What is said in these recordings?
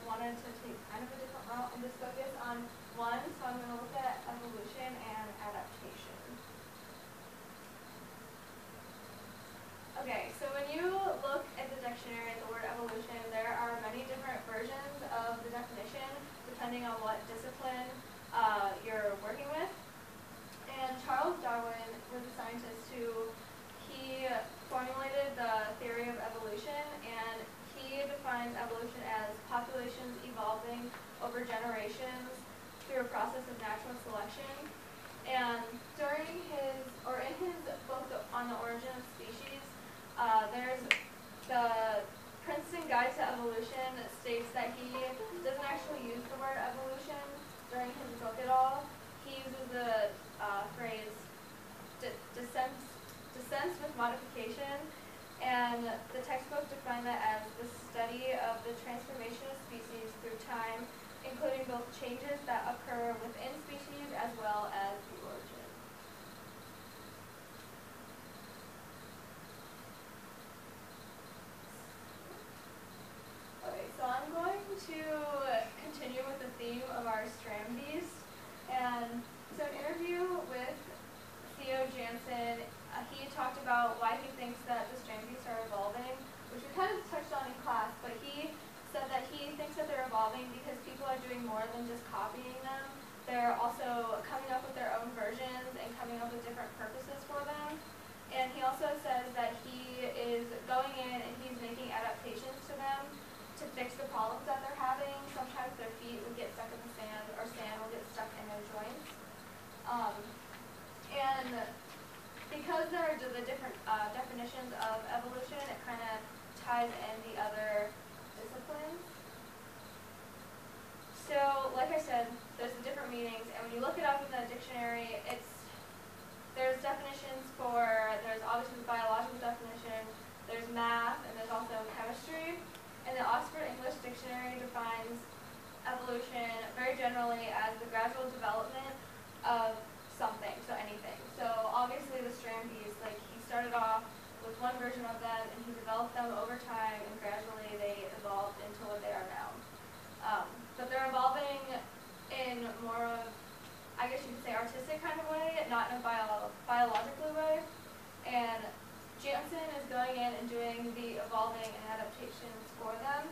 wanted to take kind of a different route and just focus on one, so I'm going to look at evolution and adaptation. Okay, so when you look at the dictionary at the word evolution, there are many different versions of the definition depending on what discipline you're working with. And Charles Darwin was a scientist he formulated the theory of evolution, and he defines evolution as populations evolving over generations through a process of natural selection. And in his book on the origin of species, there's the Princeton Guide to Evolution that states that he doesn't actually use the word evolution during his book at all. He uses the phrase descent with modification, and the textbook defined that as the study of the transformation of species through time, including both changes that occur within species as well as the origin. Okay, so I'm going to continue with the theme of our STRAM beast. And so an interview with Theo Jansen, he talked about why he thinks that the STRAM beasts are evolving, which we kind of touched on in class, but he said that he thinks that they're evolving because people are doing more than just copying them. They're also coming up with their own versions and coming up with different purposes for them. And he also says that he is going in and he's making adaptations to them to fix the problems that they're having. Sometimes their feet would get stuck in the sand, or sand will get stuck in their joints. And because there are the different definitions of evolution, it kind of ties in the other disciplines. So, like I said, there's the different meanings, and when you look it up in the dictionary, there's definitions there's obviously the biological definition, there's math, and there's also chemistry. And the Oxford English Dictionary defines evolution very generally as the gradual development of something, so anything. So obviously the STRAM beasts, he started off with one version of them, and he developed them over time, and gradually they evolved into what they are now. But they're evolving in more of, I guess you could say, artistic kind of way, not in a biological way. And Jansen is going in and doing the evolving and adaptations for them.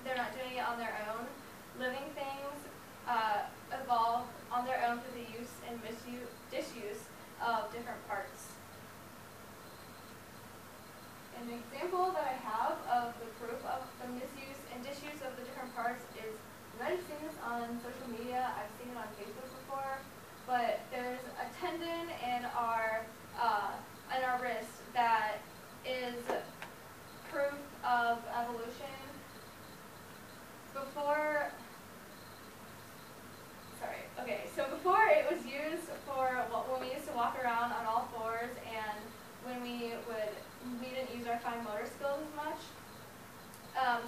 They're not doing it on their own. Living things evolve on their own through the use and disuse of different parts. An example that I have of the proof of the misuse and disuse of the different parts is, you might have seen this on social media, I've seen it on Facebook before, but there's a tendon in our wrist that is proof of evolution. Before it was used for when we used to walk around on all fours, and when we didn't use our fine motor skills as much.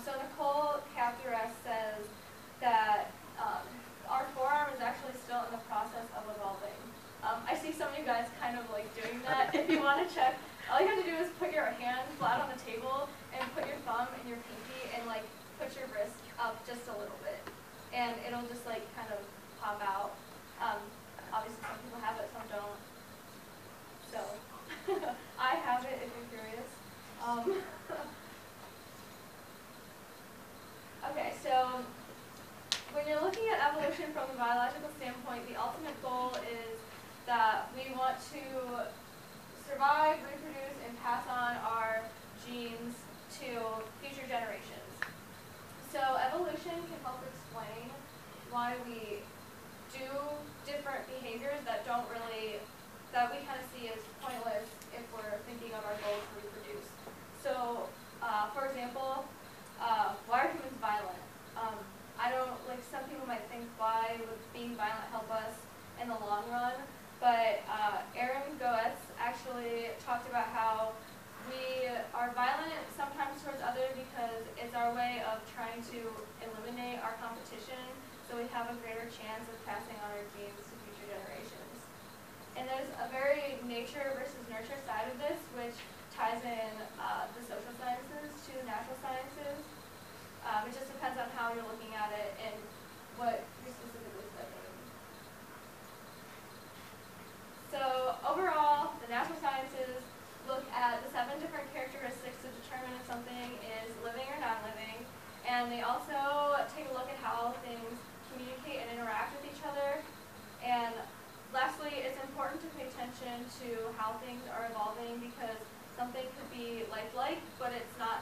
So Nicole Capturess says that our forearm is actually still in the process of evolving. I see some of you guys kind of doing that. If you want to check, all you have to do is put your hand flat on the table and put your thumb and your pinky and put your wrist up just a little bit, and it'll just kind of pop out. Obviously some people have it, some don't. So I have it if you're curious. Okay, so when you're looking at evolution from the biological standpoint, the ultimate goal is that we want to survive, reproduce, and pass on our genes to future generations. So evolution can help explain why we do different behaviors that we kind of see as pointless if we're thinking of our goals to reproduce. So, for example, why are humans violent? Some people might think, why would being violent help us in the long run? But Aaron Goetz actually talked about how we are violent sometimes towards others because it's our way of trying to eliminate our competition, so we have a greater chance of passing on our genes to future generations. And there's a very nature versus nurture side of this, which ties in the social sciences to the natural sciences. It just depends on how you're looking at it and what you're specifically studying. So overall, the natural sciences look at the 7 different characteristics to determine if something is living or non-living, and they also take a look at how things communicate and interact with each other. And lastly, it's important to pay attention to how things are evolving, because something could be lifelike, but it's not